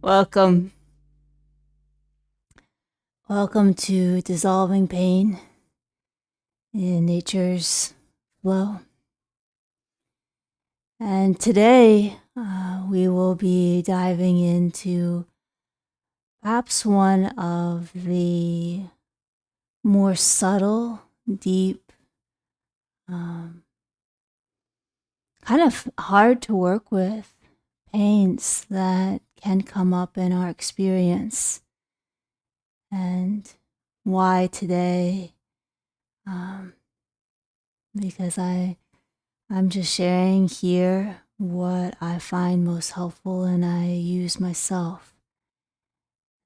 Welcome. Welcome to Dissolving Pain in Nature's Flow. And today we will be diving into perhaps one of the more subtle, deep, kind of hard to work with pains that can come up in our experience. And why today? Because I'm just sharing here what I find most helpful and I use myself.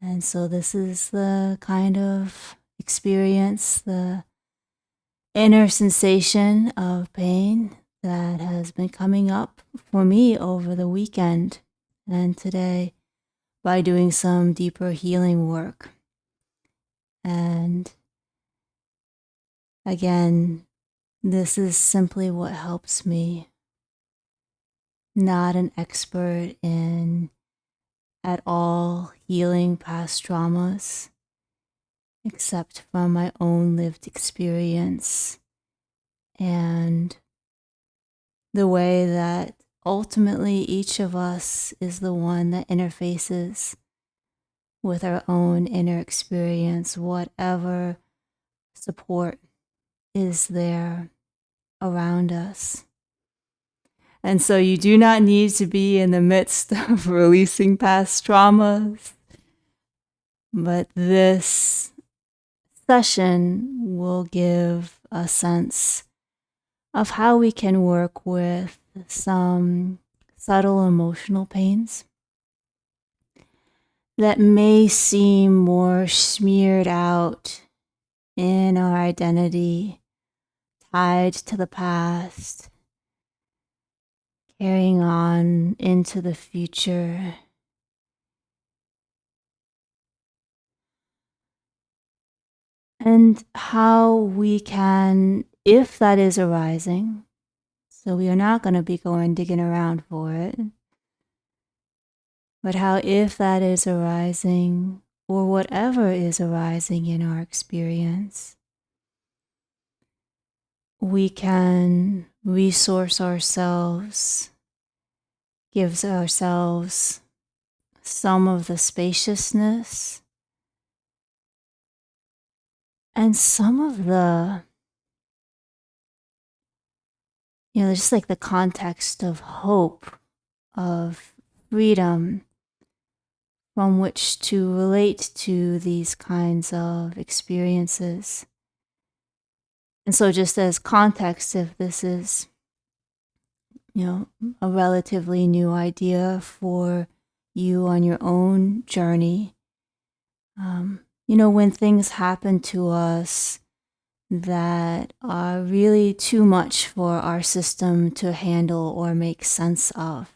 And so this is the kind of experience, the inner sensation of pain that has been coming up for me over the weekend and today by doing some deeper healing work. And again, this is simply what helps me. Not an expert in at all healing past traumas, except from my own lived experience and the way that ultimately each of us is the one that interfaces with our own inner experience, whatever support is there around us. And so you do not need to be in the midst of releasing past traumas, but this session will give a sense of how we can work with some subtle emotional pains that may seem more smeared out in our identity, tied to the past, carrying on into the future. And how we can, if that is arising, so we are not going to be going digging around for it, but how if that is arising, or whatever is arising in our experience, we can resource ourselves, gives ourselves some of the spaciousness and some of the, just like the context of hope, of freedom from which to relate to these kinds of experiences. And so just as context, if this is, a relatively new idea for you on your own journey, when things happen to us that are really too much for our system to handle or make sense of.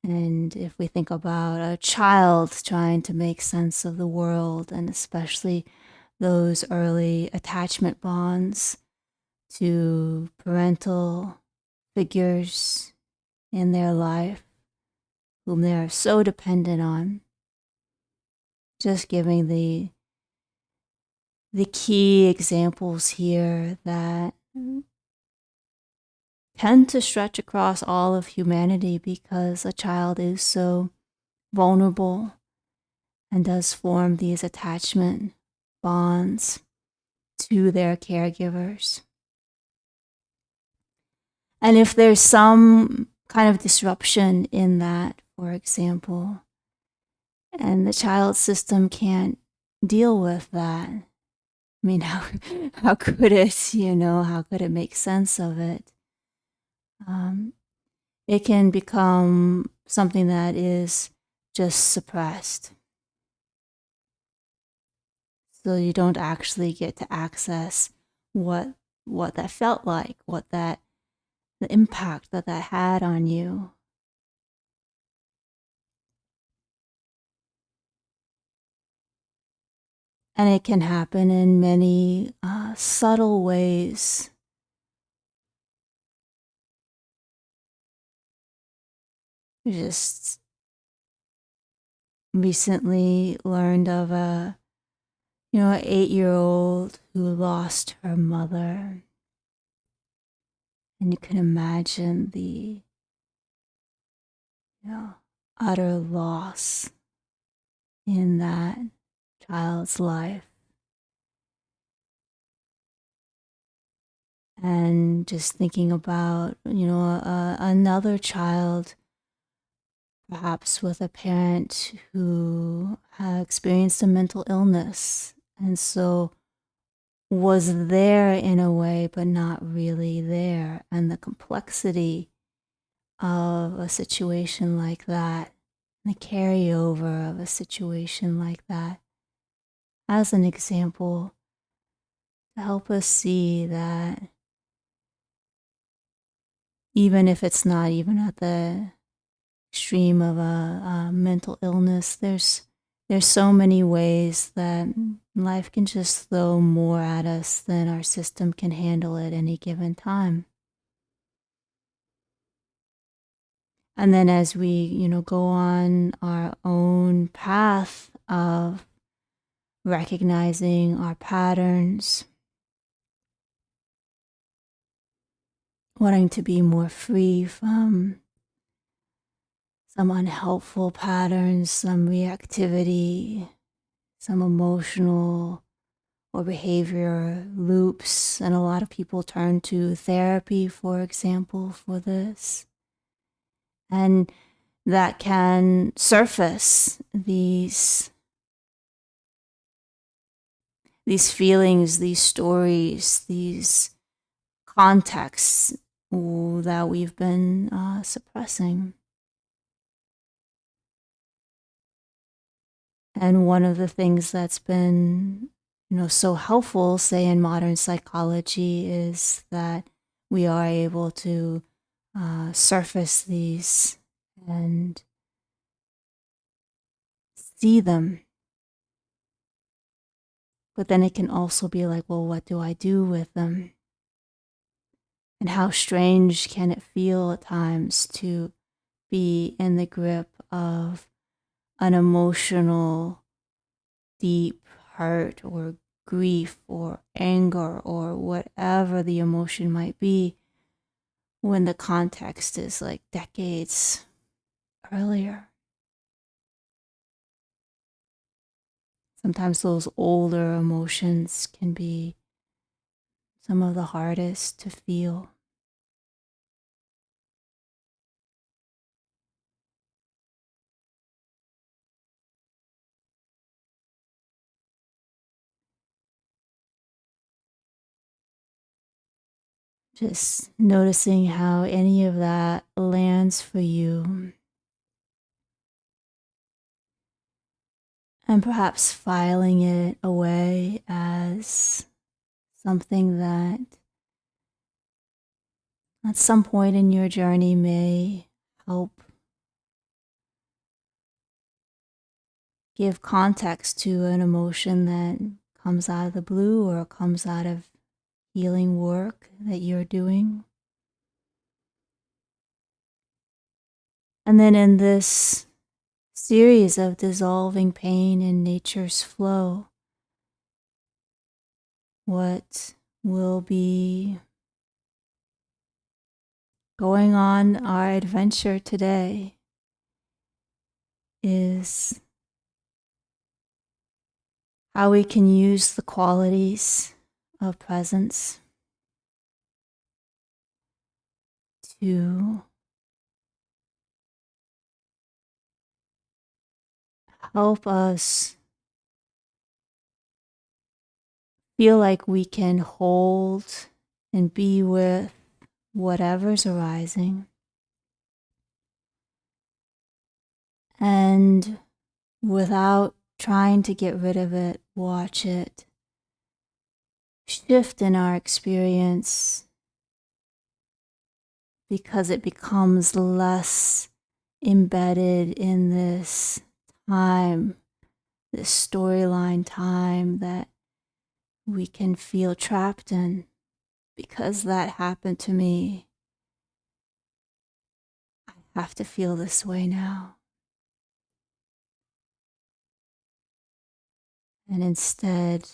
And if we think about a child trying to make sense of the world, and especially those early attachment bonds to parental figures in their life, whom they are so dependent on, just giving the key examples here that tend to stretch across all of humanity because a child is so vulnerable and does form these attachment bonds to their caregivers. And if there's some kind of disruption in that, for example, and the child system can't deal with that, I mean, how could it, how could it make sense of it? It can become something that is just suppressed. So you don't actually get to access what that felt like, the impact that had on you. And it can happen in many subtle ways. Just recently learned of a, an 8-year-old who lost her mother. And you can imagine the, utter loss in that child's life. And just thinking about, another child, perhaps with a parent who experienced a mental illness. And so was there in a way, but not really there. And the complexity of a situation like that, the carryover of a situation like that, as an example, to help us see that even if it's not even at the extreme of a mental illness, there's so many ways that life can just throw more at us than our system can handle at any given time. And then as we, go on our own path of recognizing our patterns, wanting to be more free from some unhelpful patterns, some reactivity, some emotional or behavior loops. And a lot of people turn to therapy, for example, for this. And that can surface these feelings, these stories, these contexts that we've been suppressing. And one of the things that's been, so helpful, say in modern psychology, is that we are able to surface these and see them. But then it can also be like, well, what do I do with them? And how strange can it feel at times to be in the grip of an emotional, deep hurt or grief or anger or whatever the emotion might be when the context is like decades earlier. Sometimes those older emotions can be some of the hardest to feel. Just noticing how any of that lands for you, and perhaps filing it away as something that at some point in your journey may help give context to an emotion that comes out of the blue or comes out of healing work that you're doing. And then in this series of dissolving pain in nature's flow, what will be going on our adventure today is how we can use the qualities of presence to help us feel like we can hold and be with whatever's arising. And without trying to get rid of it, watch it shift in our experience because it becomes less embedded in this time, this storyline time that we can feel trapped in. Because that happened to me, I have to feel this way now. and instead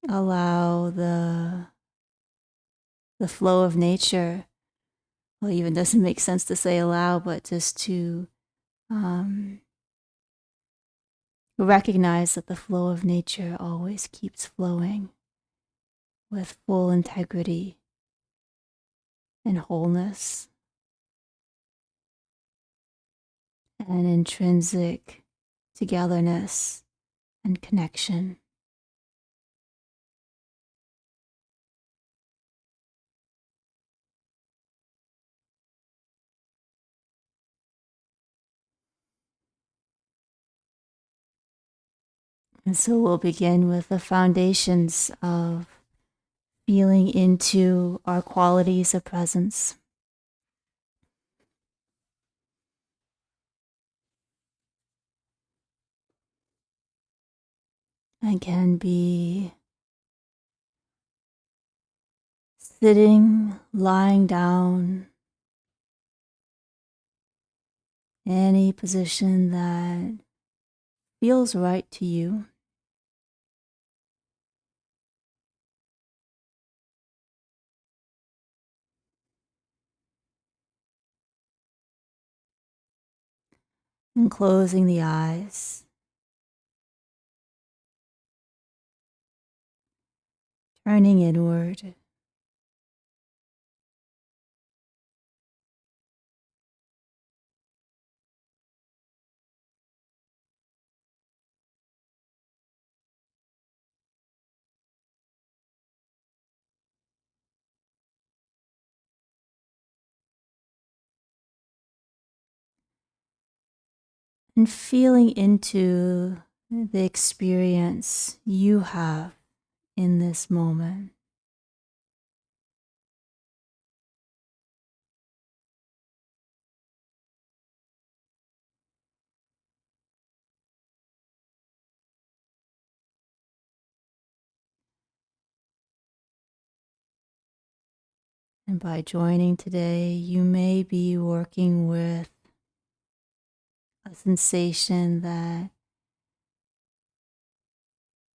allow the flow of nature. Well, even doesn't make sense to say allow, but just to recognize that the flow of nature always keeps flowing with full integrity and wholeness and intrinsic togetherness and connection. And so we'll begin with the foundations of feeling into our qualities of presence. And can be sitting, lying down, any position that feels right to you. And closing the eyes, turning inward. And feeling into the experience you have in this moment. And by joining today, you may be working with a sensation that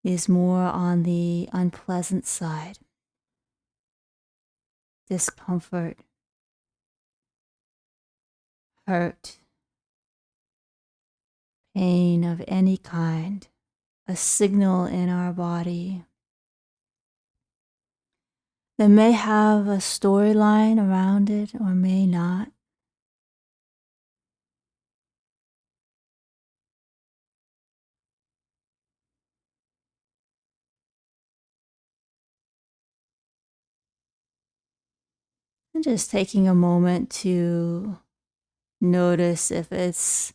is more on the unpleasant side, discomfort, hurt, pain of any kind, a signal in our body that may have a storyline around it or may not. And just taking a moment to notice if it's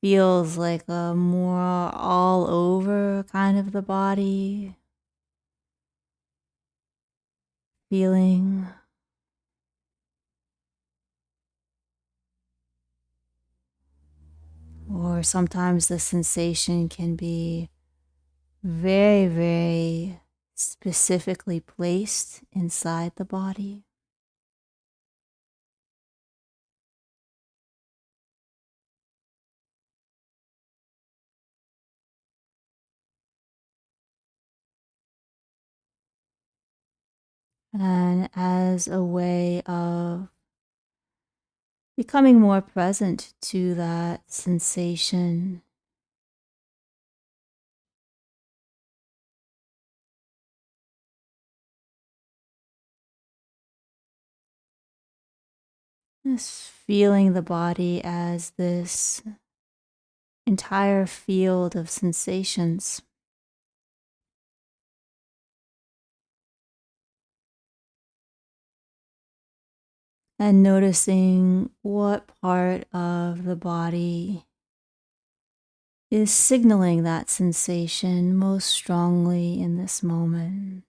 feels like a more all over kind of the body feeling, or sometimes the sensation can be very, very specifically placed inside the body. And as a way of becoming more present to that sensation, just feeling the body as this entire field of sensations. And noticing what part of the body is signaling that sensation most strongly in this moment.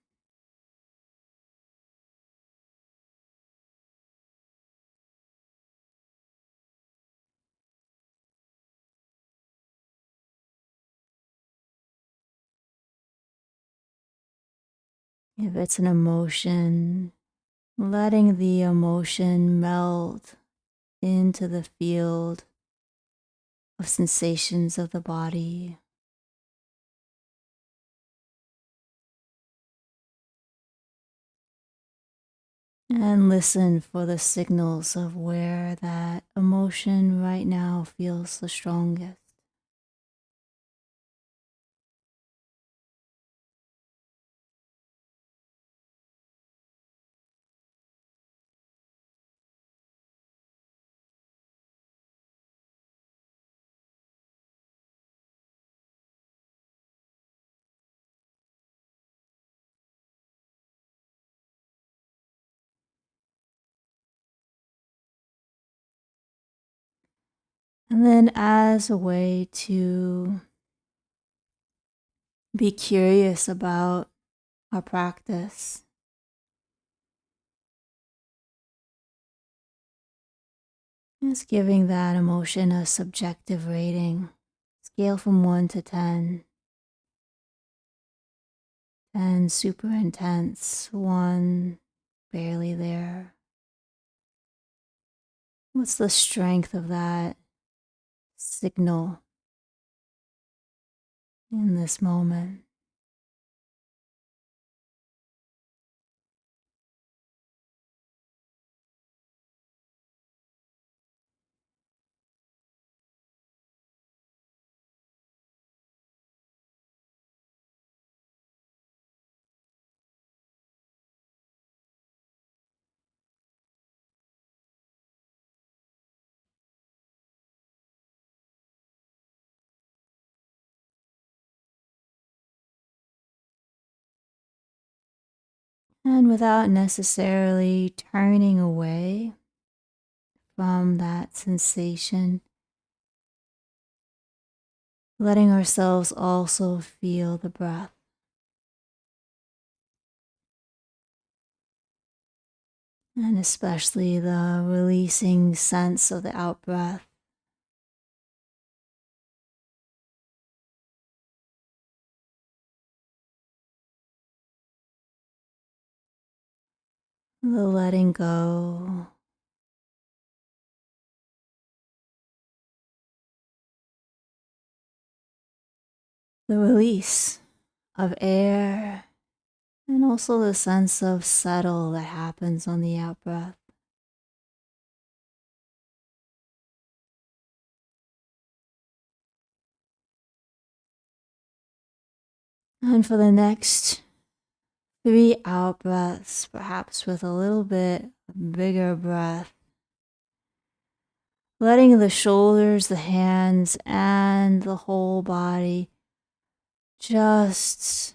If it's an emotion, letting the emotion melt into the field of sensations of the body. And listen for the signals of where that emotion right now feels the strongest. And then, as a way to be curious about our practice, just giving that emotion a subjective rating, scale from 1 to 10. 10 super intense, 1 barely there. What's the strength of that signal in this moment? And without necessarily turning away from that sensation, letting ourselves also feel the breath, and especially the releasing sense of the out breath. The letting go, the release of air, and also the sense of settle that happens on the out breath. And for the next 3 out breaths, perhaps with a little bit bigger breath, letting the shoulders, the hands, and the whole body just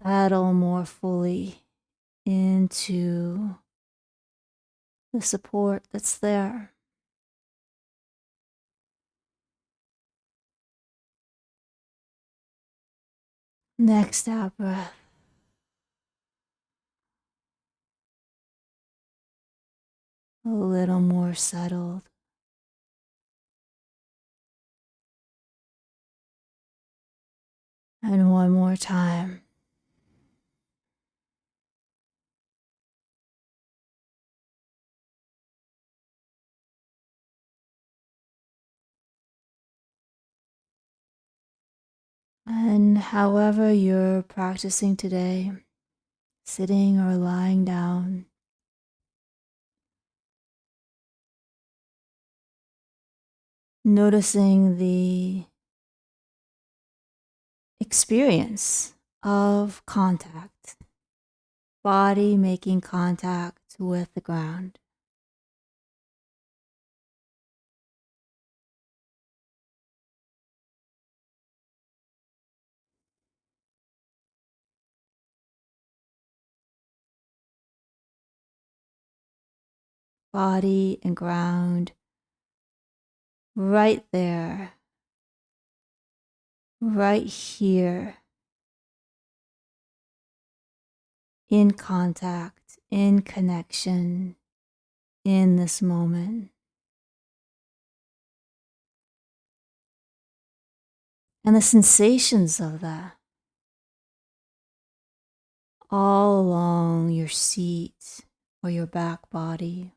settle more fully into the support that's there. Next out breath. A little more settled. And one more time. And however you're practicing today, sitting or lying down, noticing the experience of contact, body making contact with the ground. Body and ground right there, right here, in contact, in connection, in this moment. And the sensations of that all along your seat or your back body.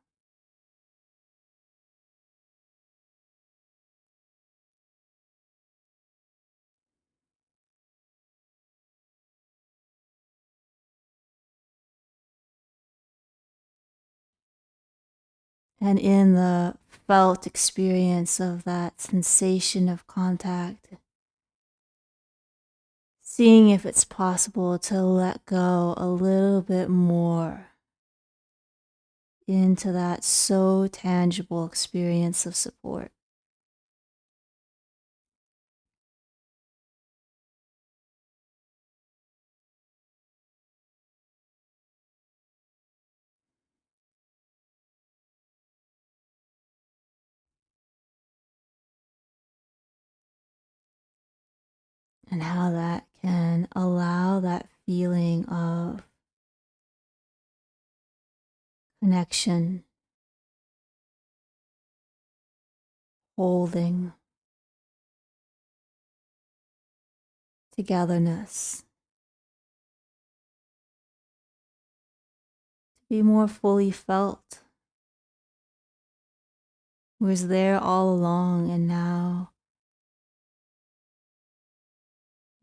And in the felt experience of that sensation of contact, seeing if it's possible to let go a little bit more into that so tangible experience of support. And how that can allow that feeling of connection, holding, togetherness to be more fully felt. It was there all along, and now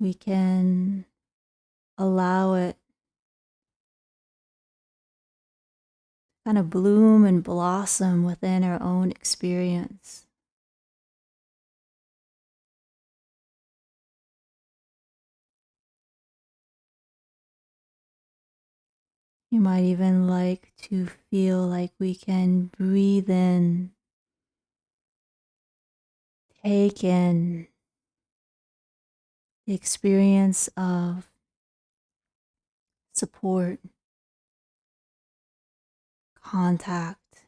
we can allow it kind of bloom and blossom within our own experience. You might even like to feel like we can breathe in, take in the experience of support, contact,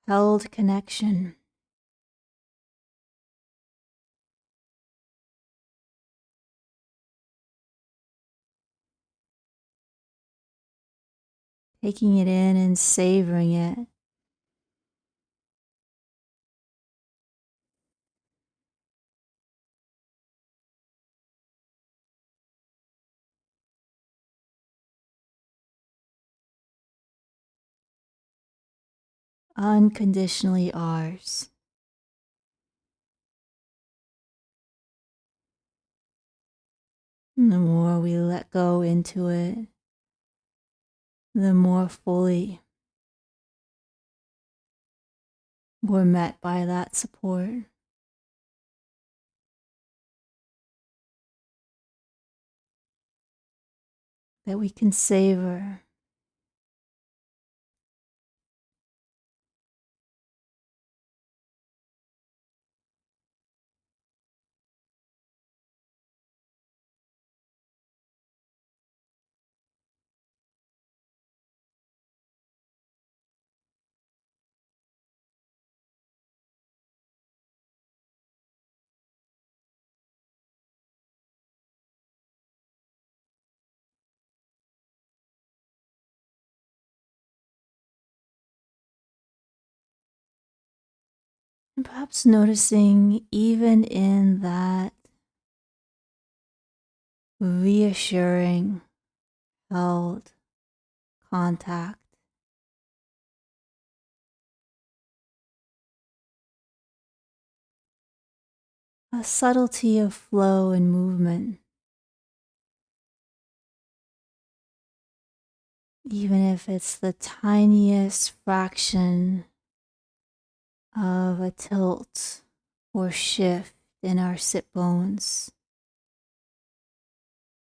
held connection. Taking it in and savoring it. Unconditionally ours. And the more we let go into it, the more fully we're met by that support. That we can savor. And perhaps noticing even in that reassuring, held contact, a subtlety of flow and movement. Even if it's the tiniest fraction of a tilt or shift in our sit bones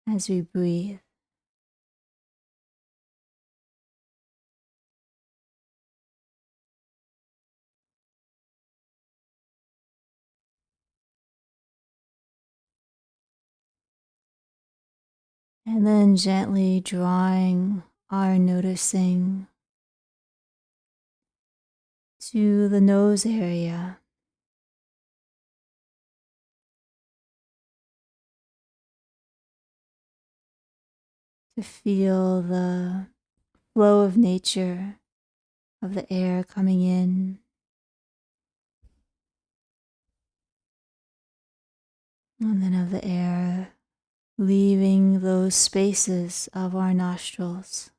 as we breathe. And then gently drawing our noticing to the nose area. To feel the flow of nature, of the air coming in, and then of the air leaving those spaces of our nostrils.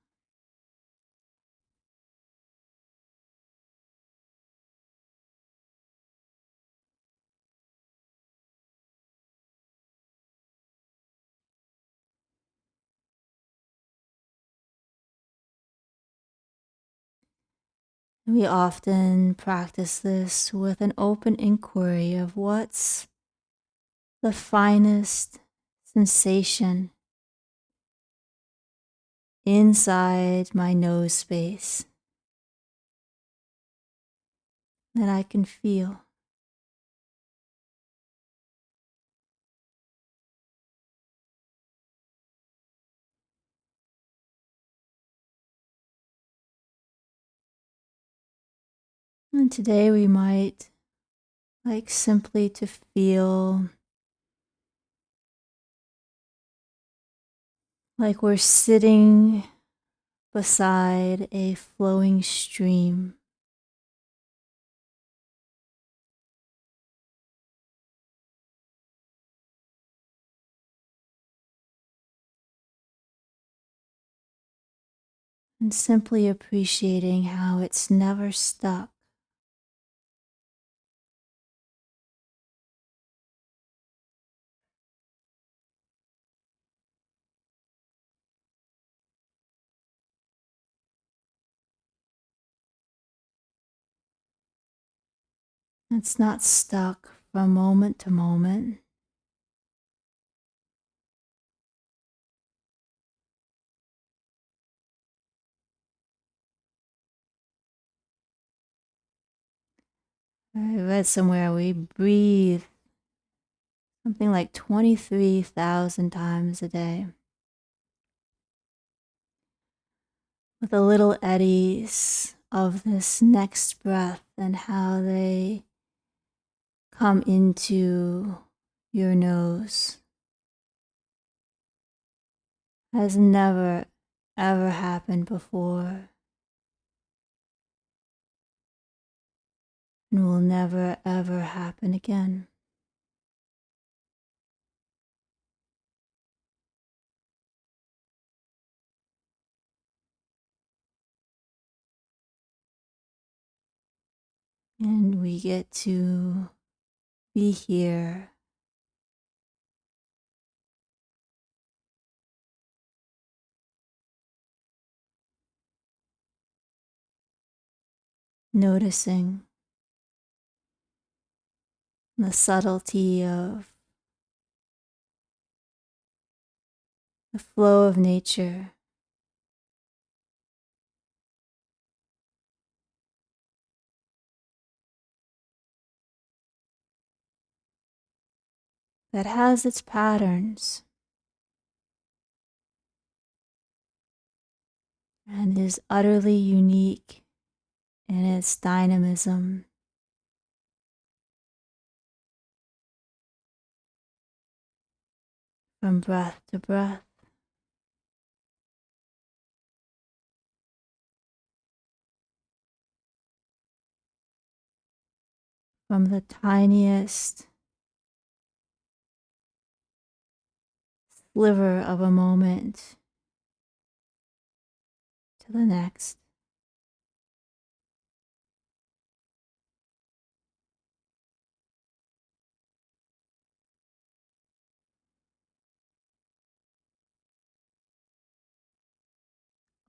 We often practice this with an open inquiry of what's the finest sensation inside my nose space that I can feel. And today we might like simply to feel like we're sitting beside a flowing stream. And simply appreciating how it's never stuck. It's not stuck from moment to moment. I read somewhere we breathe something like 23,000 times a day, with the little eddies of this next breath and how they come into your nose has never ever happened before and will never ever happen again. And we get to be here noticing the subtlety of the flow of nature, that has its patterns and is utterly unique in its dynamism, from breath to breath, from the tiniest sliver of a moment to the next.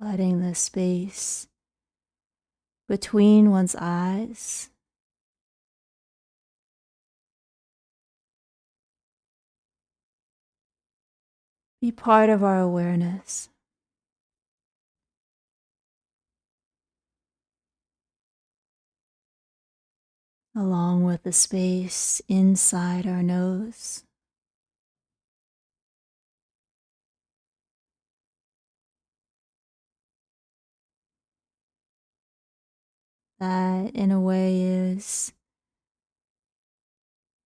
Letting the space between one's eyes be part of our awareness, along with the space inside our nose. That, in a way, is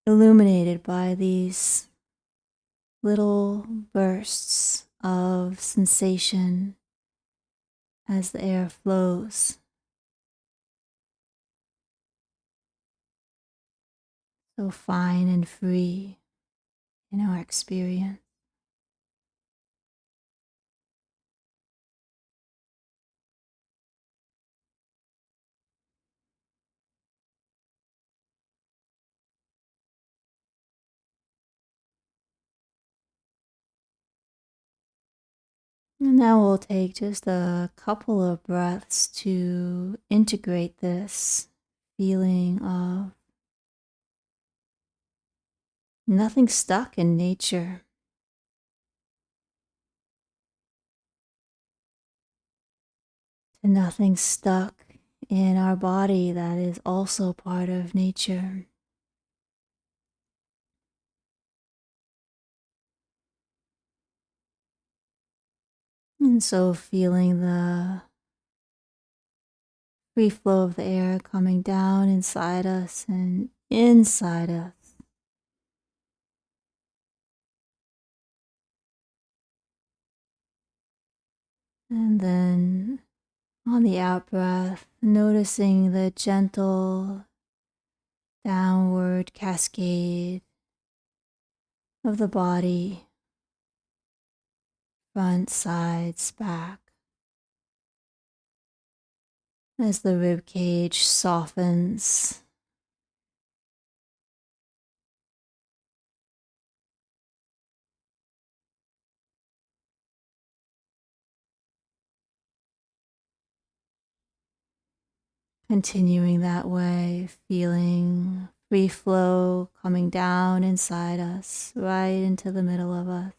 illuminated by these little bursts of sensation as the air flows. So fine and free in our experience. And now we'll take just a couple of breaths to integrate this feeling of nothing stuck in nature. To nothing stuck in our body that is also part of nature. And so feeling the free flow of the air coming down inside us and inside us. And then on the out breath, noticing the gentle downward cascade of the body, front, sides, back, as the rib cage softens. Continuing that way, feeling free flow coming down inside us, right into the middle of us.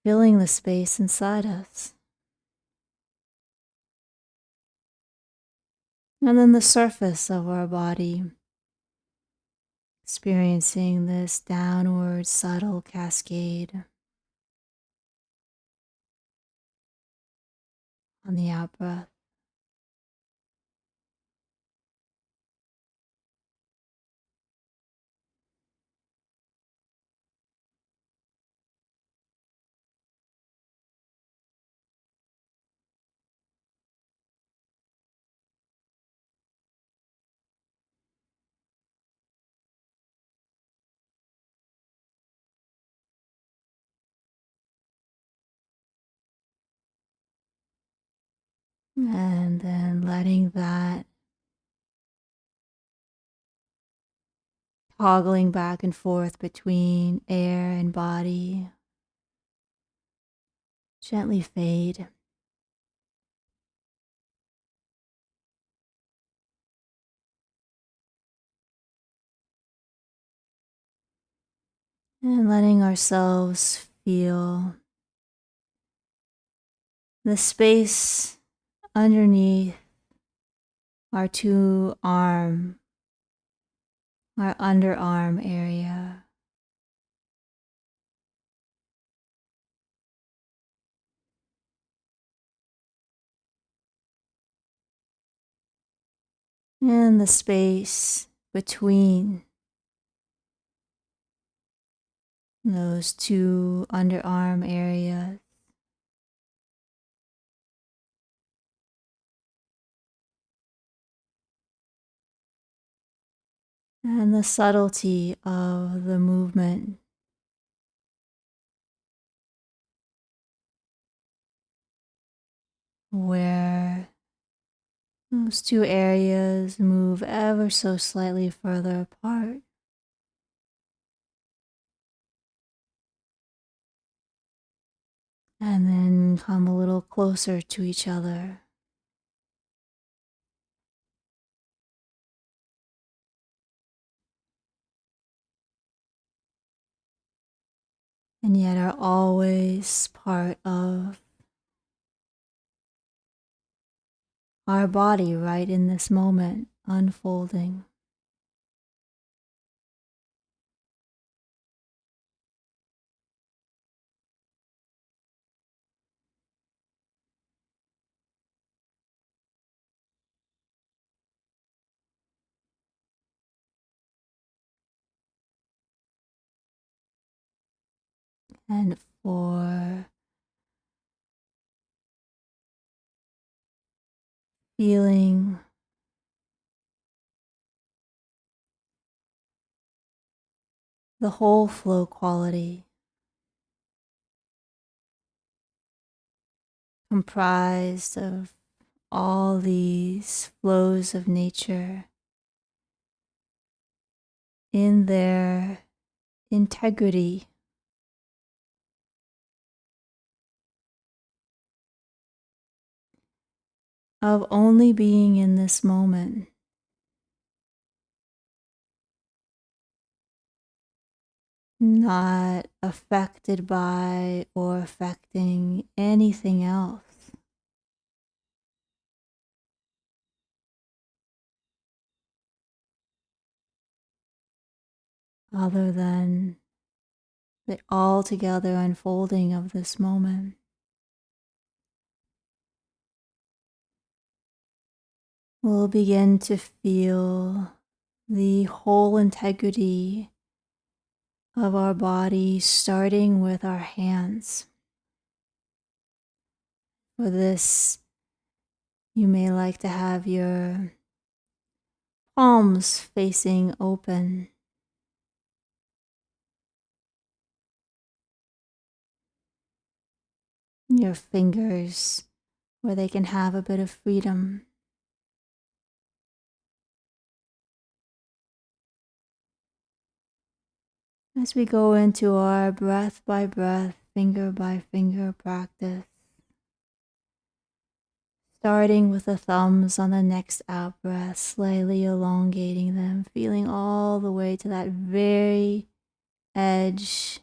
Filling the space inside us. And then the surface of our body, experiencing this downward subtle cascade on the out breath. And then letting that toggling back and forth between air and body gently fade. And letting ourselves feel the space underneath our our underarm area. And the space between those two underarm areas. And the subtlety of the movement, where those two areas move ever so slightly further apart. And then come a little closer to each other. And yet are always part of our body right in this moment, unfolding. And for feeling the whole flow quality, comprised of all these flows of nature in their integrity of only being in this moment, not affected by or affecting anything else other than the altogether unfolding of this moment. We'll begin to feel the whole integrity of our body, starting with our hands. For this, you may like to have your palms facing open, your fingers where they can have a bit of freedom. As we go into our breath by breath, finger by finger practice, starting with the thumbs on the next out breath, slightly elongating them, feeling all the way to that very edge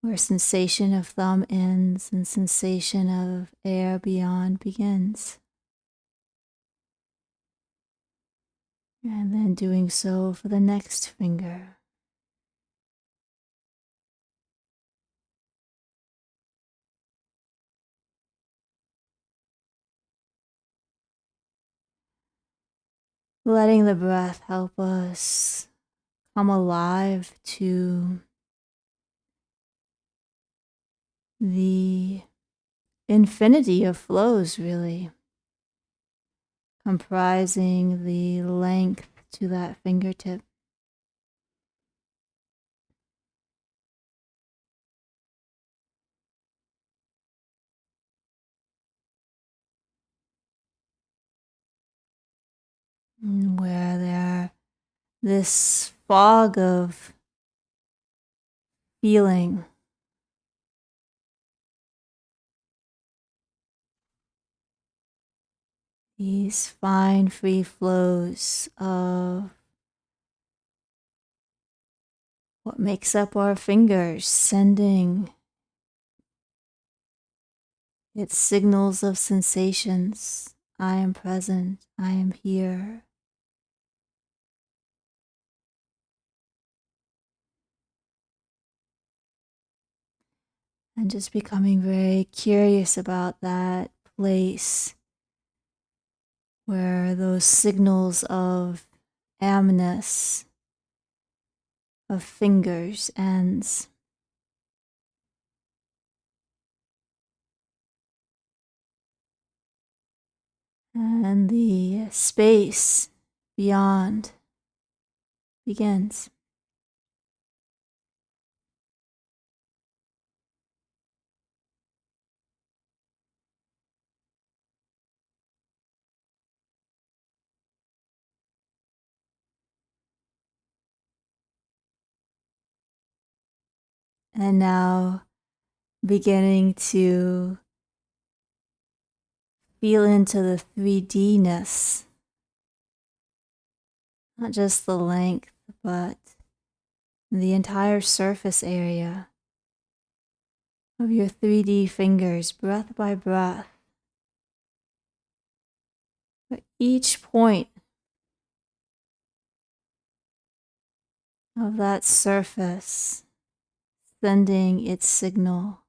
where sensation of thumb ends and sensation of air beyond begins. And then doing so for the next finger. Letting the breath help us come alive to the infinity of flows, really, comprising the length to that fingertip. Where this fog of feeling, these fine free flows of what makes up our fingers, sending its signals of sensations. I am present, I am here. And just becoming very curious about that place where those signals of amness, of fingers, ends. And the space beyond begins. And now beginning to feel into the 3D-ness, not just the length, but the entire surface area of your 3D fingers, breath by breath. For each point of that surface sending its signal.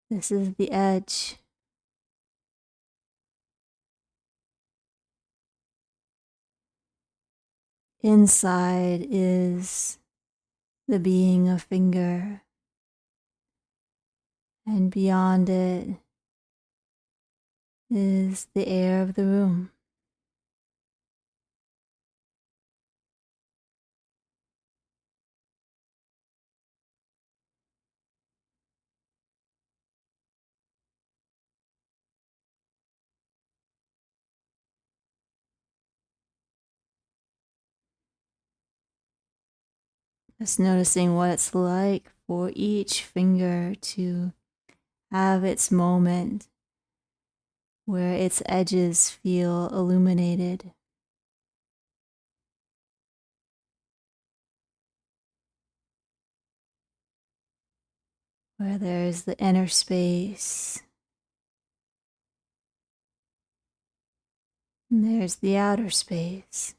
This is the edge. Inside is the being of finger, and beyond it is the air of the room. Just noticing what it's like for each finger to have its moment where its edges feel illuminated, where there's the inner space and there's the outer space.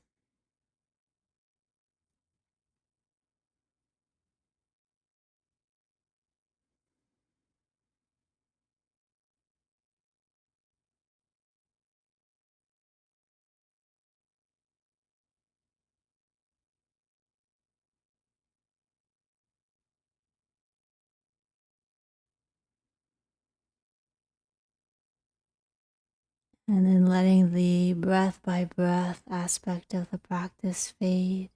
And then letting the breath by breath aspect of the practice fade.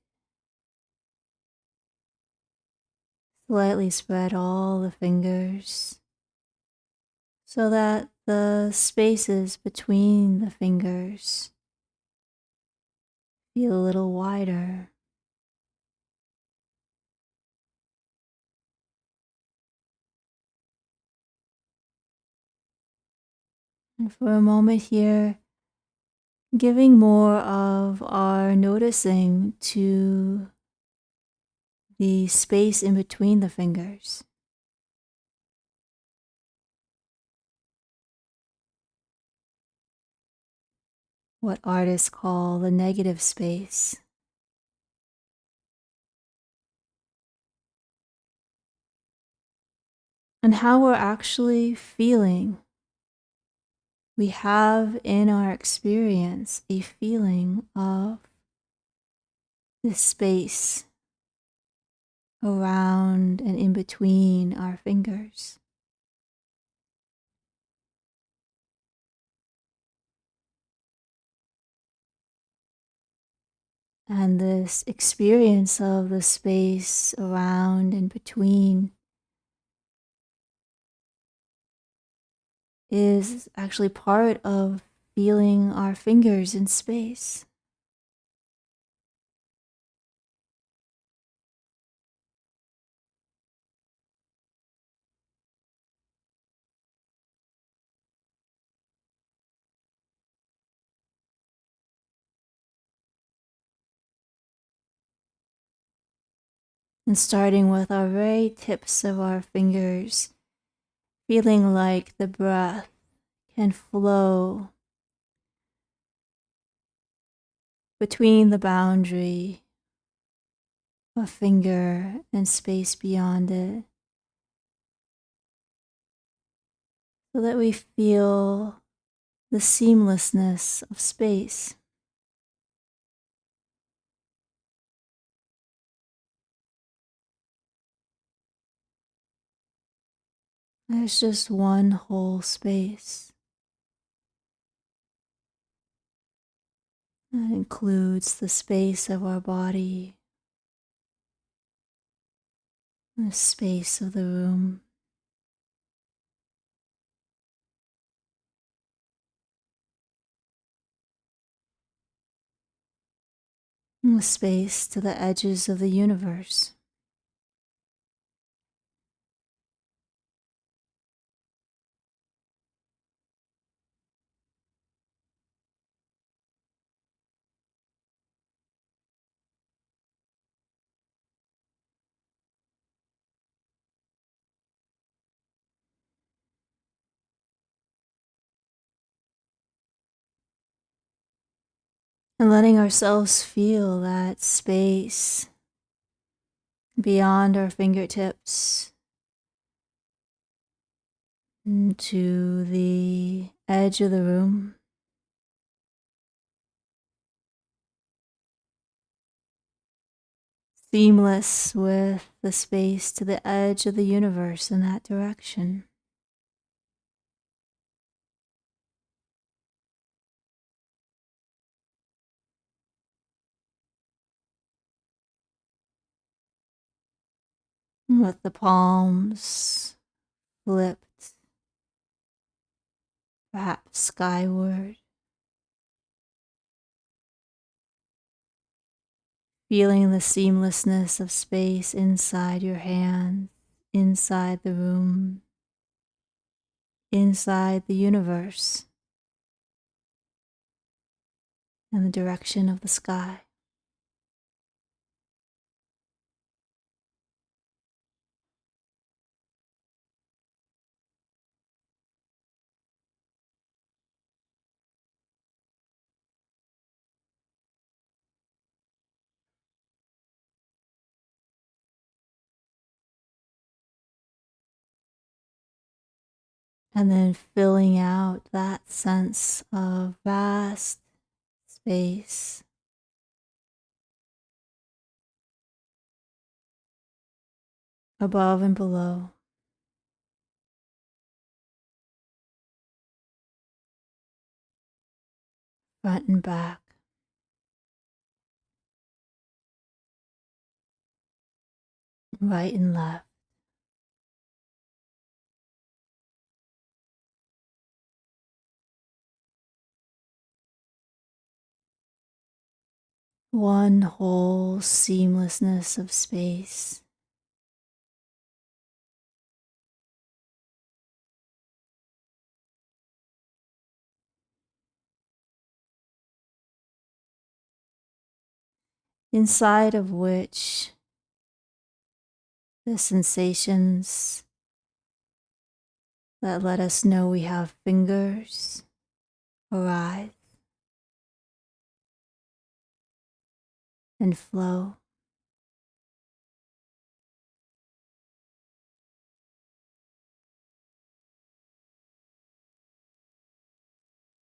Slightly spread all the fingers so that the spaces between the fingers feel a little wider. And for a moment here, giving more of our noticing to the space in between the fingers. What artists call the negative space. And how we're actually feeling. We have in our experience a feeling of this space around and in between our fingers. And this experience of the space around and between is actually part of feeling our fingers in space. And starting with our very tips of our fingers, feeling like the breath can flow between the boundary of finger and space beyond it, so that we feel the seamlessness of space. There's just one whole space that includes the space of our body, the space of the room, and the space to the edges of the universe. And letting ourselves feel that space beyond our fingertips to the edge of the room. Seamless with the space to the edge of the universe in that direction. With the palms flipped, perhaps skyward. feeling the seamlessness of space inside your hands, inside the room, inside the universe, and the direction of the sky. And then filling out that sense of vast space, above and below, front and back, right and left. One whole seamlessness of space. Inside of which the sensations that let us know we have fingers arise and flow.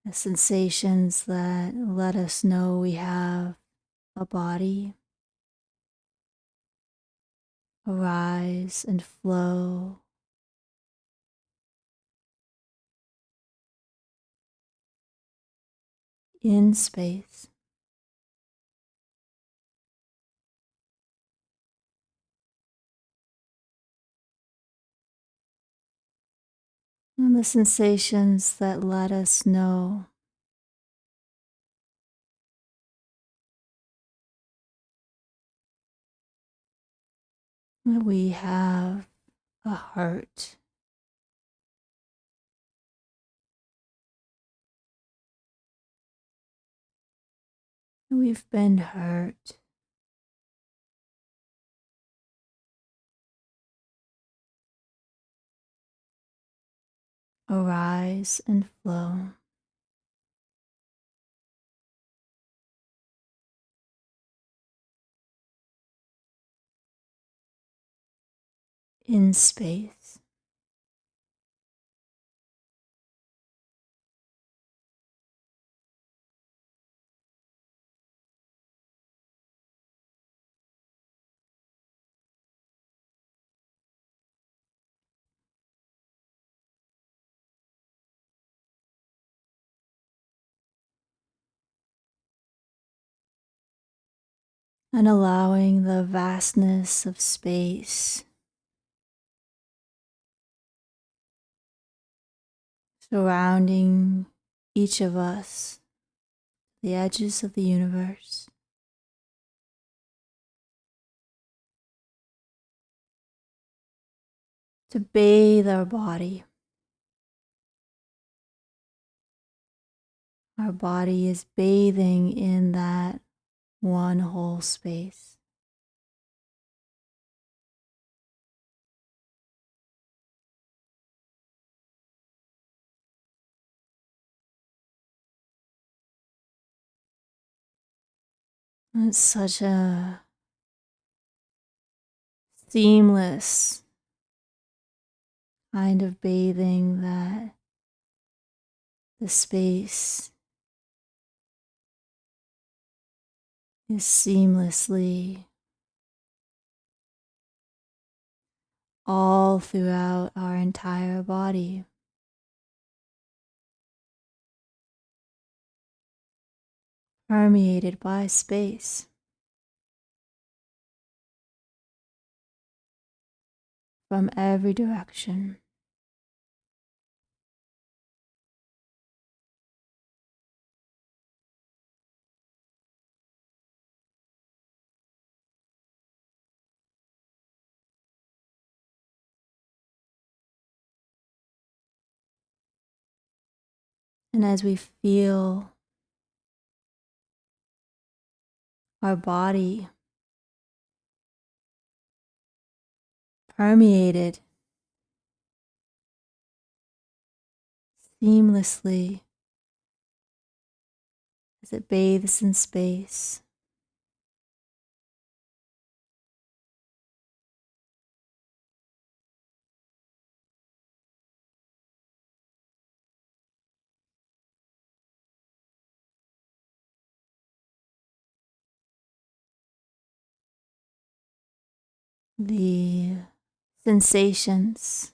The sensations that let us know we have a body arise and flow in space. And the sensations that let us know that we have a heart. We've been hurt. Arise and flow in space. And allowing the vastness of space surrounding each of us, the edges of the universe, to bathe our body. Our body is bathing in that one whole space. And it's such a seamless kind of bathing that the space is seamlessly all throughout our entire body. Permeated by space from every direction. And as we feel our body permeated seamlessly as it bathes in space, the sensations,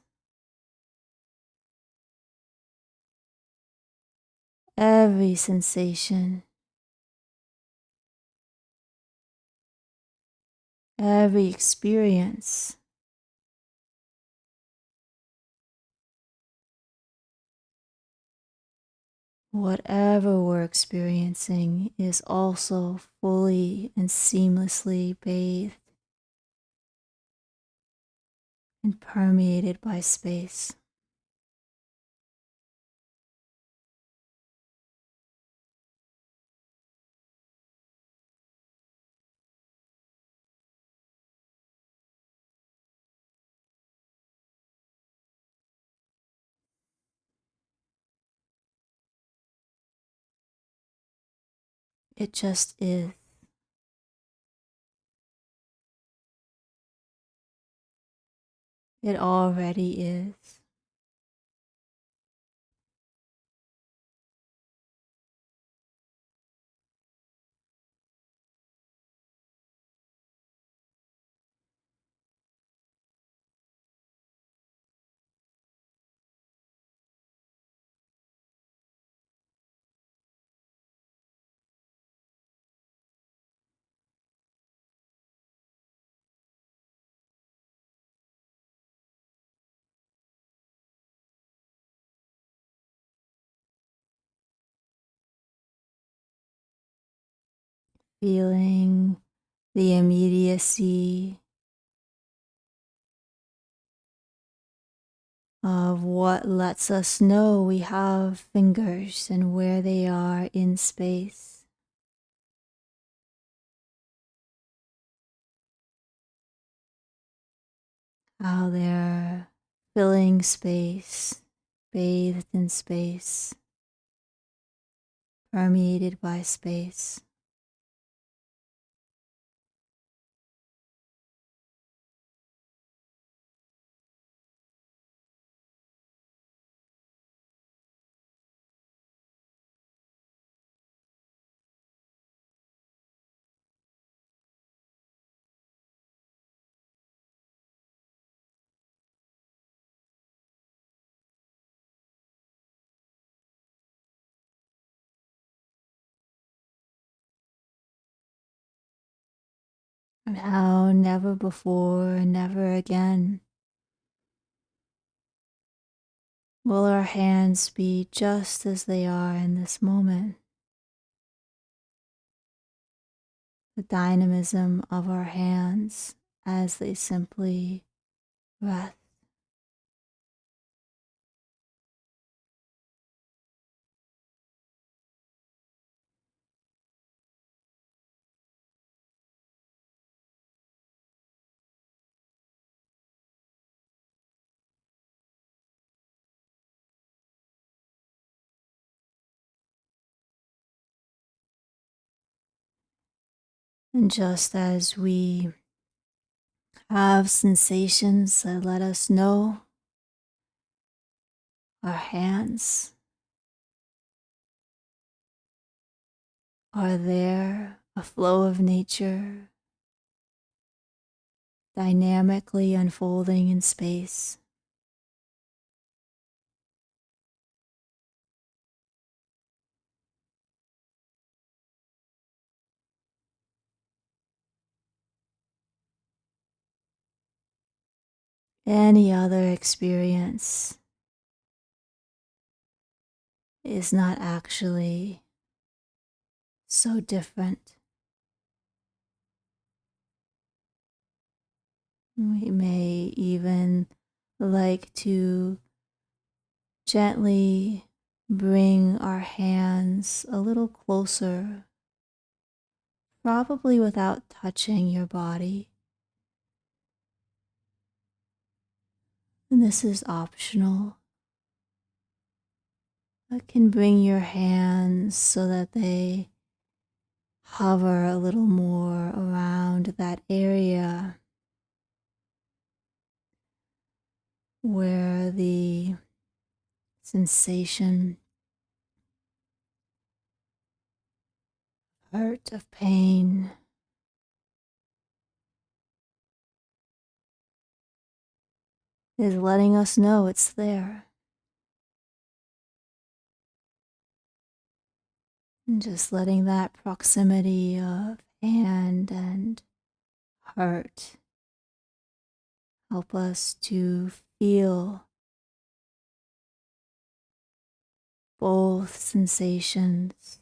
every sensation, every experience, whatever we're experiencing is also fully and seamlessly bathed and permeated by space. It just is. It already is. Feeling the immediacy of what lets us know we have fingers and where they are in space. How they're filling space, bathed in space, permeated by space. And how never before, never again will our hands be just as they are in this moment. The dynamism of our hands as they simply rest. And just as we have sensations that let us know our hands are there, a flow of nature dynamically unfolding in space. Any other experience is not actually so different. We may even like to gently bring our hands a little closer, probably without touching your body. And this is optional, but can bring your hands so that they hover a little more around that area where the sensation, hurt, of pain is letting us know it's there. And just letting that proximity of hand and heart help us to feel both sensations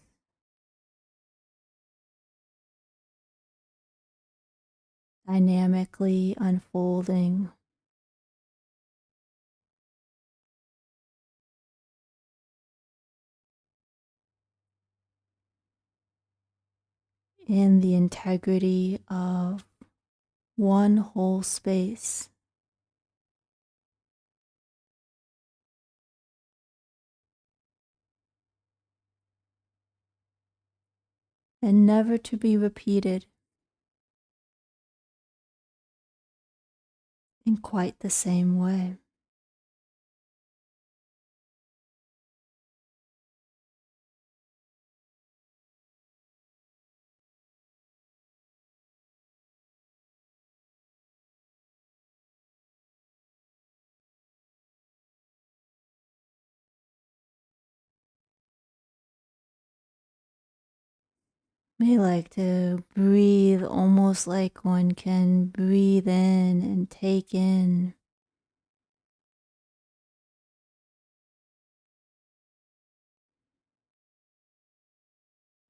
dynamically unfolding in the integrity of one whole space. And never to be repeated in quite the same way. May like to breathe almost like one can breathe in and take in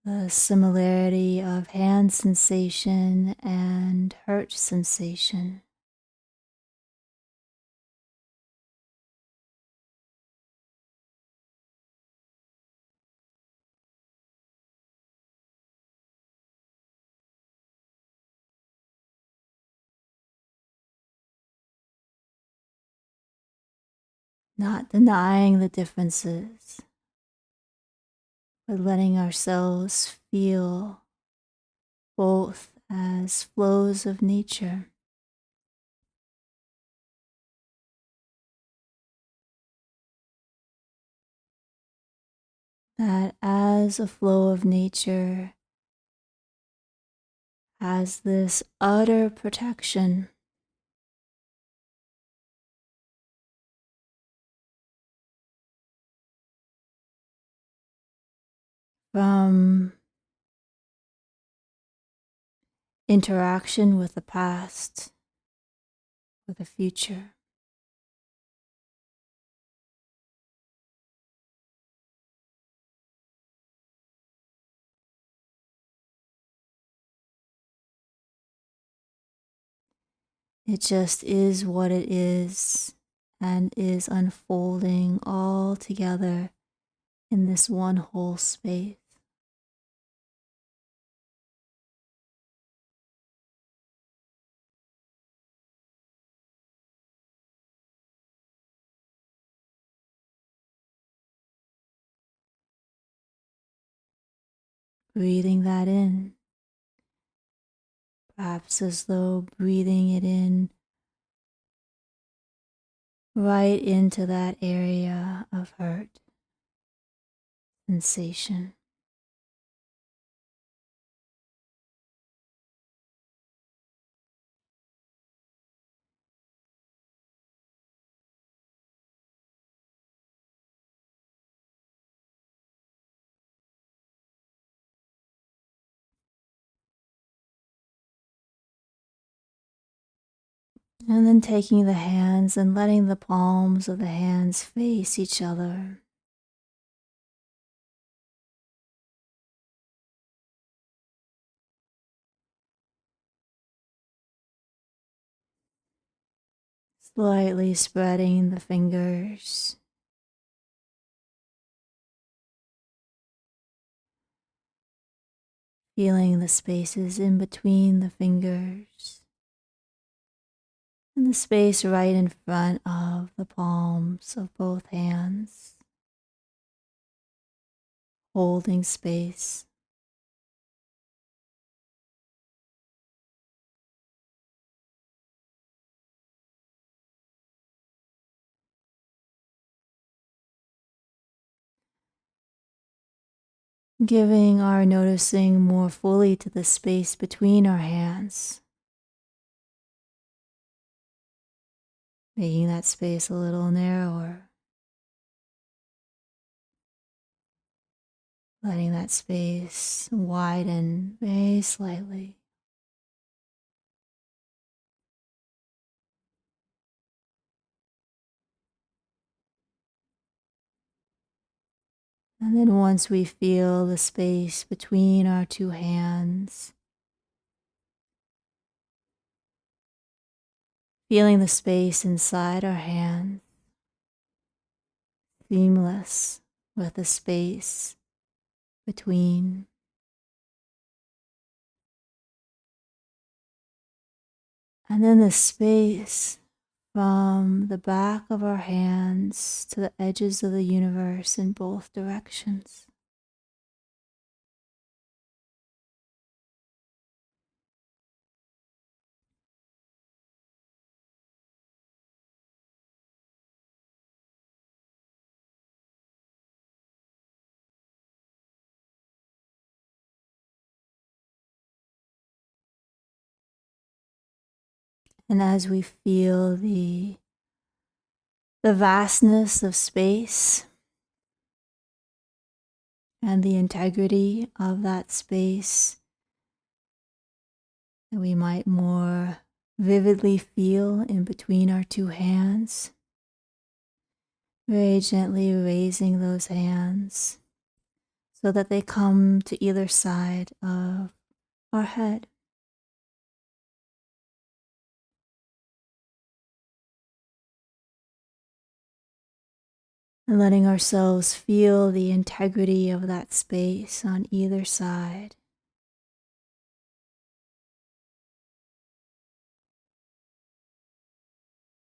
the similarity of hand sensation and heart sensation. Not denying the differences, but letting ourselves feel both as flows of nature. That as a flow of nature has this utter protection from interaction with the past, with the future. It just is what it is and is unfolding all together in this one whole space. Breathing that in, perhaps as though breathing it in right into that area of hurt sensation. And then taking the hands and letting the palms of the hands face each other. Slightly spreading the fingers feeling the spaces in between the fingers and the space right in front of the palms of both hands, holding space. Giving our noticing more fully to the space between our hands, making that space a little narrower, letting that space widen very slightly. And then once we feel the space between our two hands, feeling the space inside our hands, seamless with the space between. And then the space from the back of our hands to the edges of the universe in both directions. And as we feel the vastness of space and the integrity of that space that we might more vividly feel in between our two hands, very gently raising those hands so that they come to either side of our head. And letting ourselves feel the integrity of that space on either side.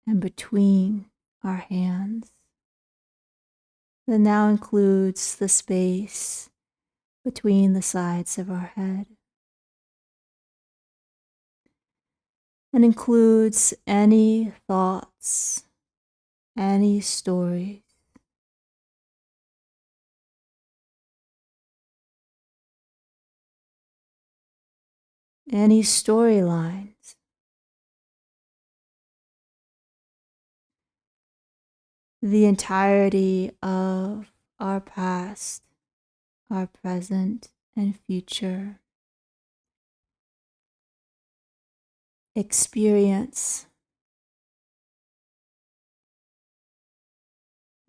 And between our hands. That now includes the space between the sides of our head. And includes any thoughts, any stories, any storylines, the entirety of our past, our present, and future experience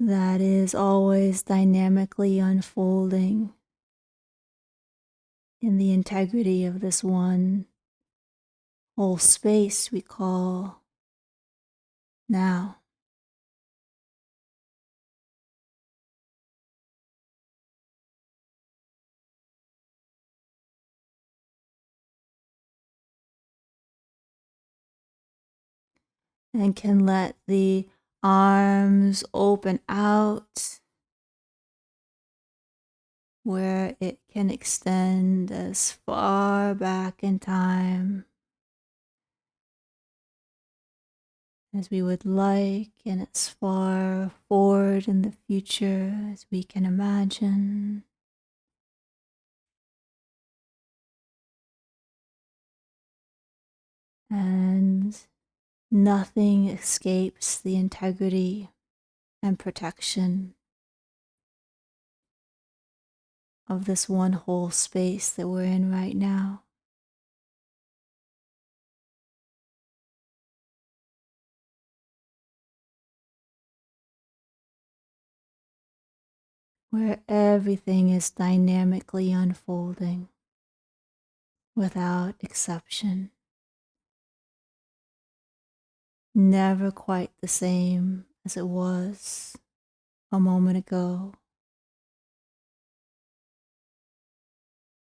that is always dynamically unfolding in the integrity of this one whole space we call now. And can let the arms open out where it can extend as far back in time as we would like, and as far forward in the future as we can imagine. And nothing escapes the integrity and protection of this one whole space that we're in right now. Where everything is dynamically unfolding without exception. Never quite the same as it was a moment ago.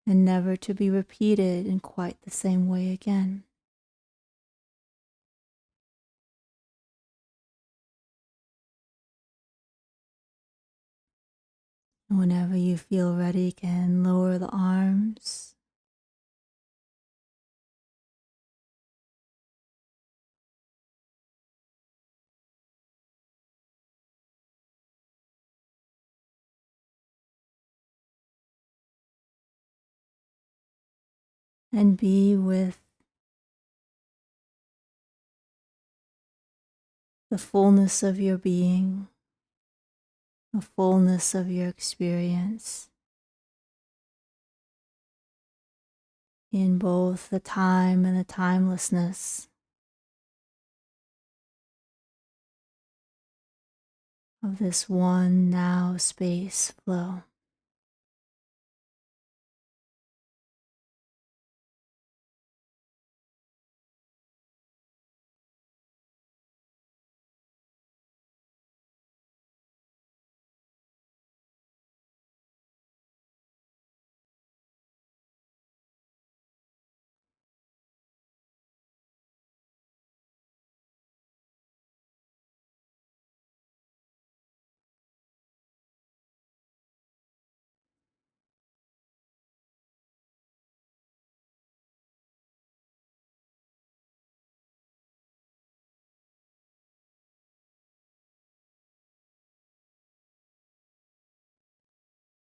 and never to be repeated in quite the same way again. Whenever you feel ready, you can lower the arms. And be with the fullness of your being, the fullness of your experience in both the time and the timelessness of this one now space flow.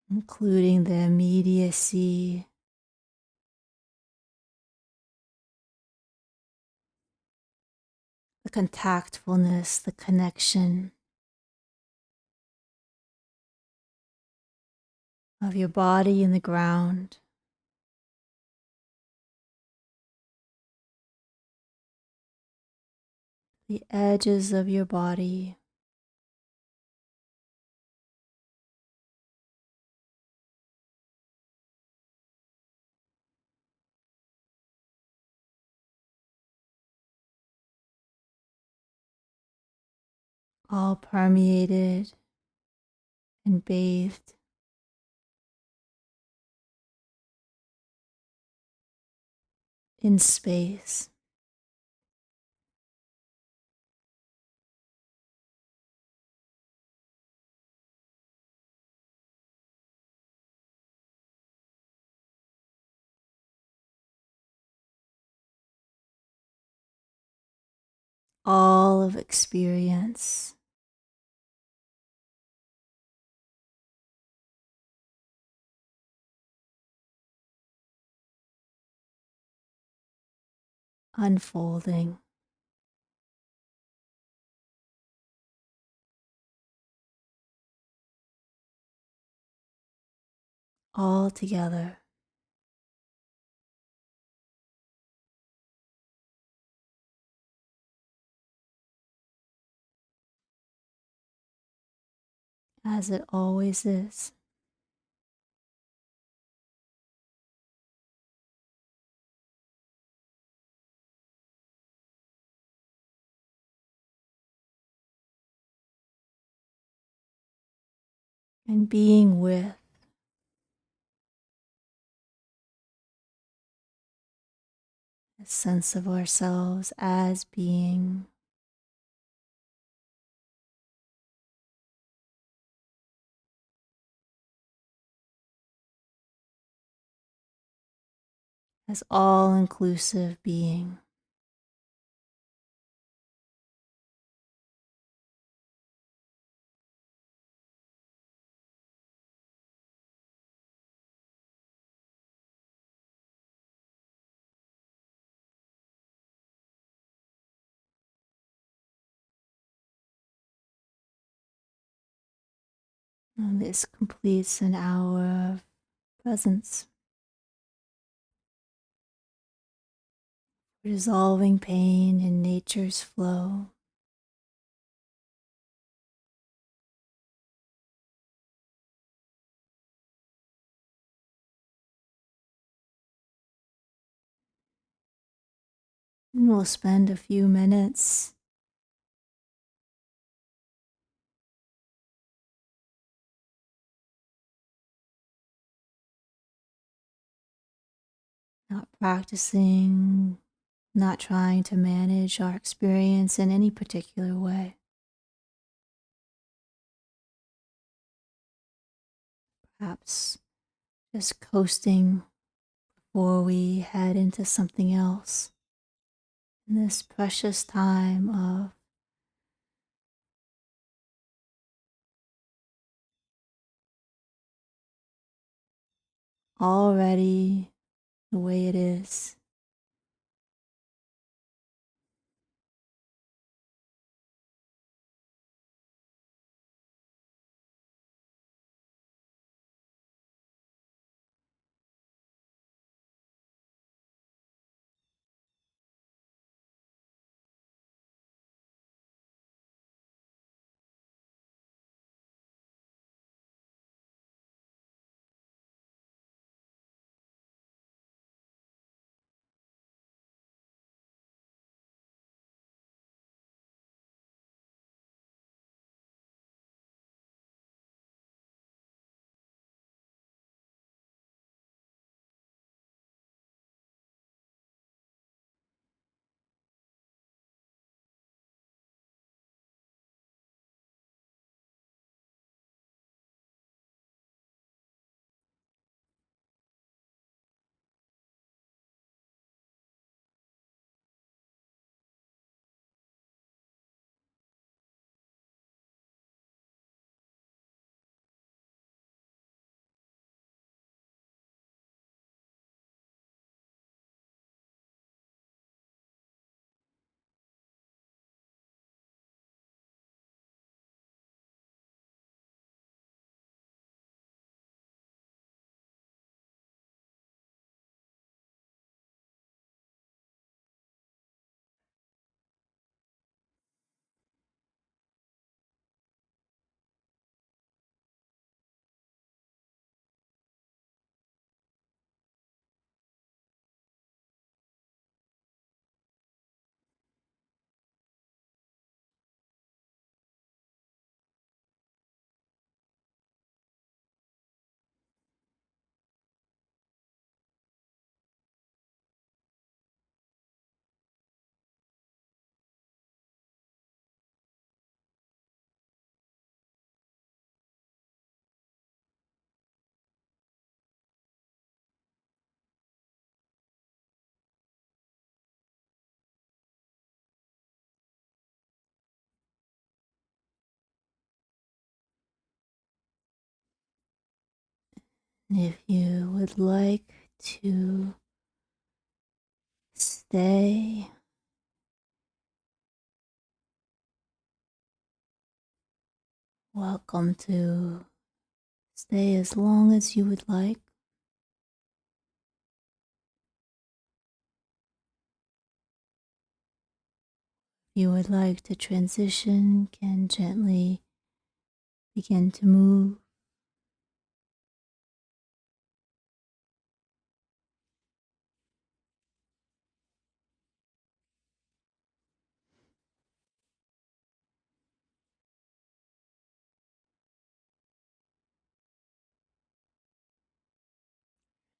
Including the immediacy, the contactfulness, the connection of your body and the ground, the edges of your body, all permeated and bathed in space. All of experience unfolding all together as it always is. And being with a sense of ourselves as being as all-inclusive being. And this completes an hour of presence, resolving pain in nature's flow. And we'll spend a few minutes not practicing, not trying to manage our experience in any particular way. Perhaps just coasting before we head into something else in this precious time of already the way it is. And if you would like to stay, welcome to stay as long as you would like. If you would like to transition, can gently begin to move.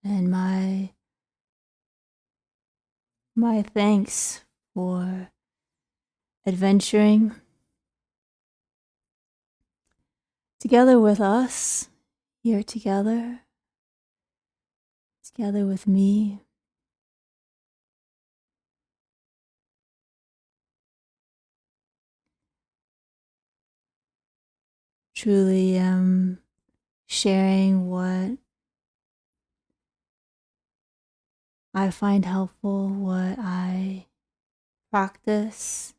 And my thanks for adventuring together with us, here together with me. Truly am sharing what I find helpful, what I practice.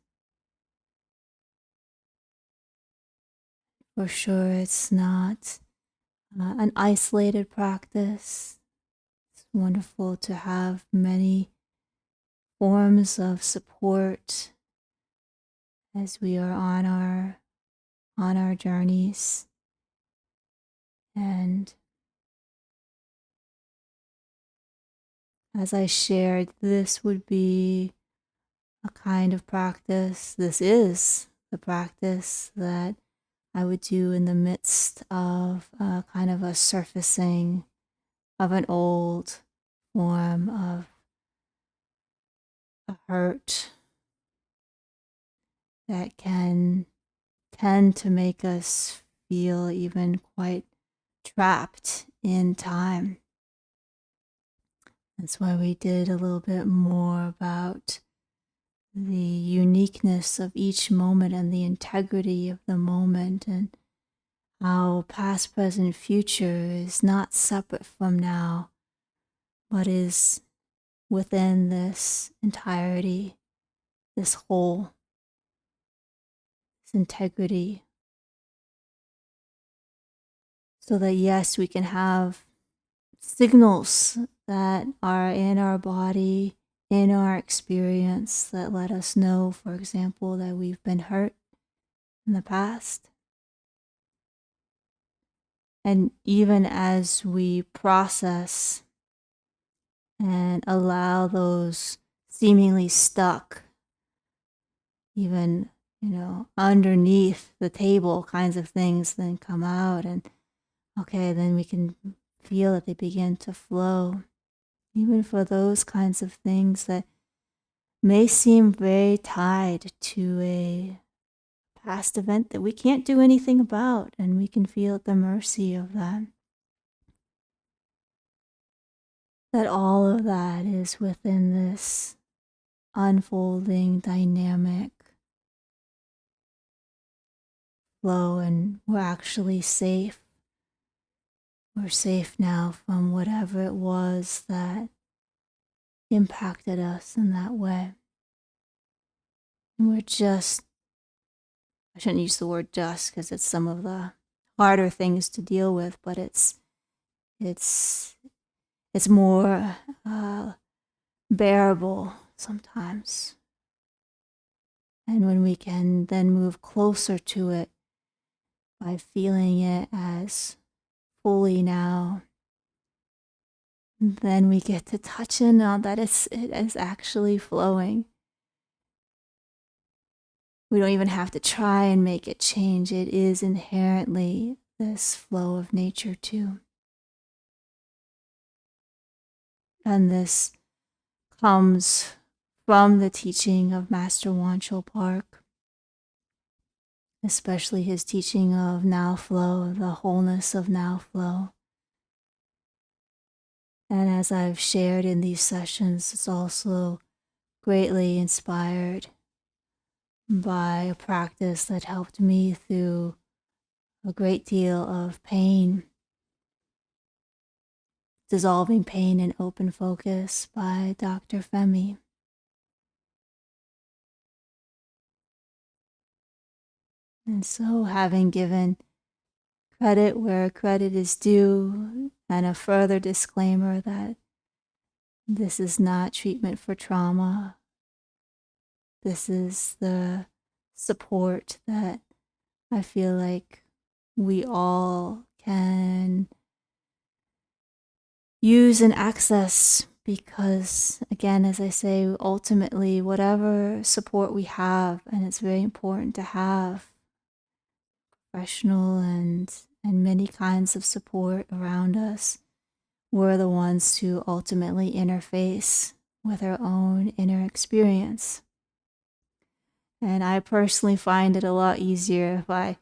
For sure, it's not an isolated practice. It's wonderful to have many forms of support as we are on our journeys. And as I shared, this would be a kind of practice. This is the practice that I would do in the midst of kind of a surfacing of an old form of a hurt that can tend to make us feel even quite trapped in time. That's why we did a little bit more about the uniqueness of each moment and the integrity of the moment, and how past, present, future is not separate from now, but is within this entirety, this whole, this integrity. So that yes, we can have signals that are in our body, in our experience, that let us know, for example, that we've been hurt in the past. And even as we process and allow those seemingly stuck, even, underneath the table kinds of things then come out, and okay, then we can feel that they begin to flow. Even for those kinds of things that may seem very tied to a past event that we can't do anything about, and we can feel at the mercy of that. That all of that is within this unfolding dynamic flow, and we're actually safe. We're safe now from whatever it was that impacted us in that way. And we're just, I shouldn't use the word just because it's some of the harder things to deal with, but it's more bearable sometimes. And when we can then move closer to it by feeling it as fully now, then we get to touch in on that it is actually flowing. We don't even have to try and make it change. It is inherently this flow of nature too. And this comes from the teaching of Master Wonchull Park, especially his teaching of nowflow, the wholeness of nowflow. And as I've shared in these sessions, it's also greatly inspired by a practice that helped me through a great deal of pain, Dissolving Pain in Open Focus by Dr. Fehmi. And so, having given credit where credit is due, and a further disclaimer that this is not treatment for trauma, this is the support that I feel like we all can use and access, because again, as I say, ultimately whatever support we have, and it's very important to have professional and many kinds of support around us, we're the ones who ultimately interface with our own inner experience. And I personally find it a lot easier if I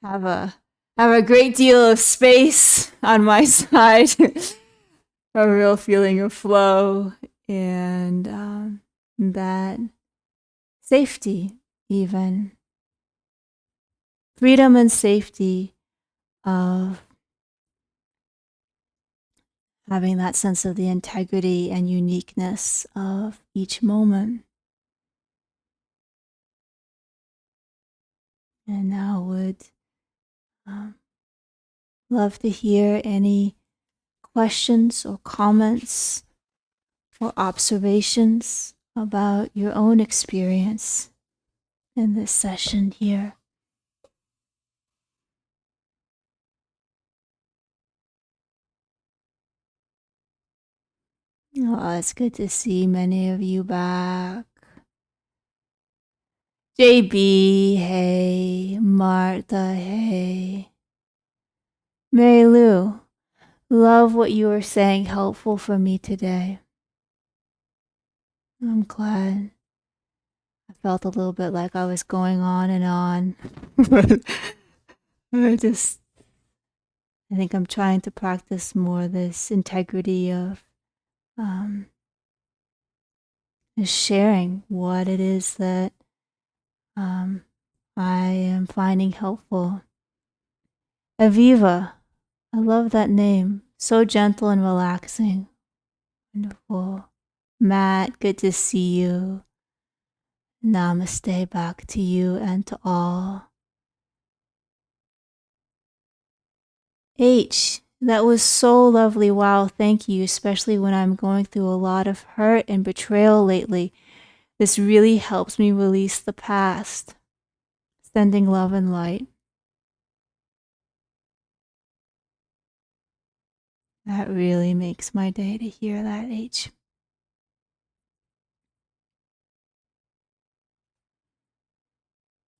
have a great deal of space on my side, a real feeling of flow, and that safety, even freedom and safety of having that sense of the integrity and uniqueness of each moment. And now would love to hear any questions or comments or observations about your own experience in this session here. Oh, it's good to see many of you back. JB, hey. Martha, hey. Mary Lou, love what you were saying, helpful for me today. I'm glad. I felt a little bit like I was going on and on. But I think I'm trying to practice more this integrity of um, just sharing what it is that um, I am finding helpful. Aviva, I love that name. So gentle and relaxing. Wonderful. Matt, good to see you. Namaste back to you and to all. H, that was so lovely. Wow, thank you, especially when I'm going through a lot of hurt and betrayal lately. This really helps me release the past. Sending love and light. That really makes my day to hear that, H.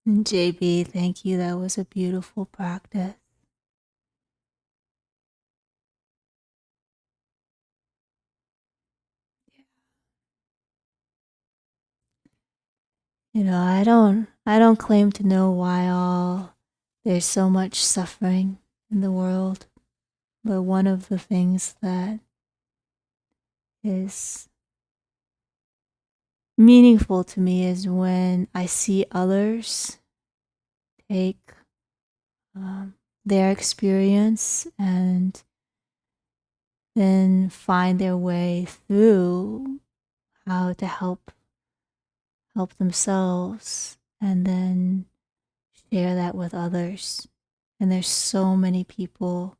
And JB, thank you. That was a beautiful practice. You know, I don't claim to know why all there's so much suffering in the world, but one of the things that is meaningful to me is when I see others take their experience and then find their way through how to help themselves and then share that with others. And there's so many people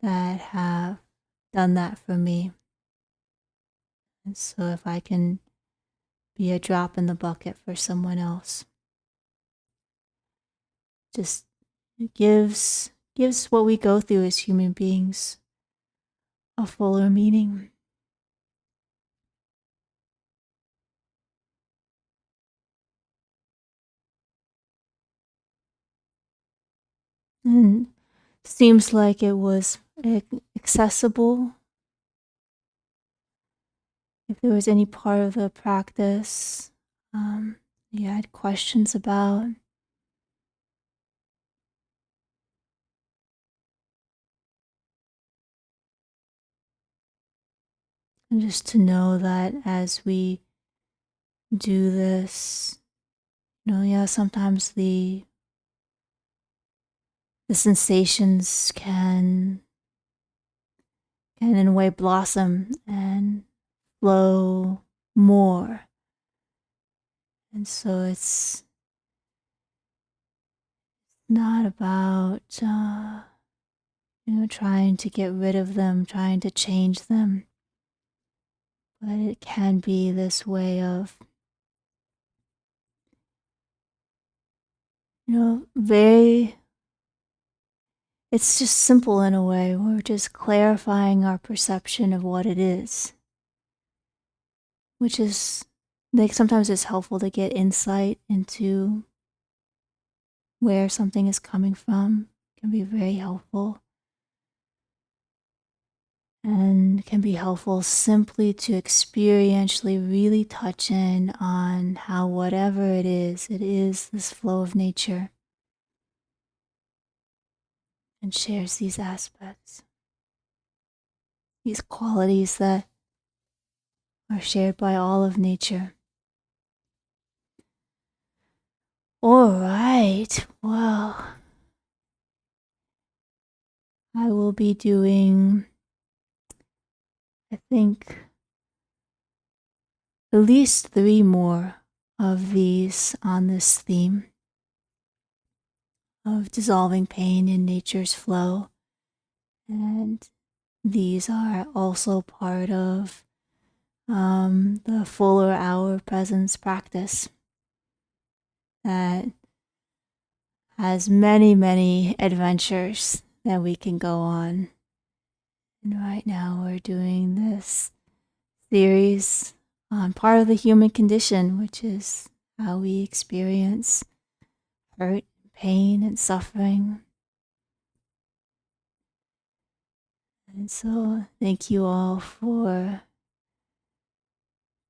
that have done that for me. And so if I can be a drop in the bucket for someone else, just gives what we go through as human beings a fuller meaning. And seems like it was accessible. If there was any part of the practice you had questions about, and just to know that as we do this, yeah, sometimes the sensations can in a way blossom and flow more. And so it's not about trying to get rid of them, trying to change them, but it can be this way of very, it's just simple in a way. We're just clarifying our perception of what it is, which is like sometimes it's helpful to get insight into where something is coming from. It can be very helpful. And can be helpful simply to experientially really touch in on how whatever it is this flow of nature and shares these aspects, these qualities that are shared by all of nature. All right, well, I will be doing, I think, at least 3 more of these on this theme of dissolving pain in nature's flow. And these are also part of the fuller hour presence practice that has many, many adventures that we can go on. And right now we're doing this series on part of the human condition, which is how we experience hurt, pain, and suffering. And so, thank you all for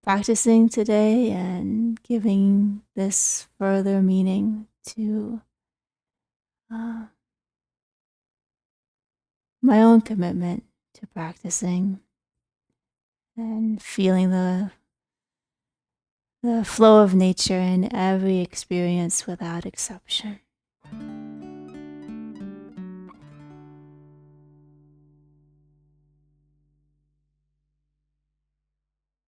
practicing today and giving this further meaning to uh, my own commitment to practicing and feeling the flow of nature in every experience without exception.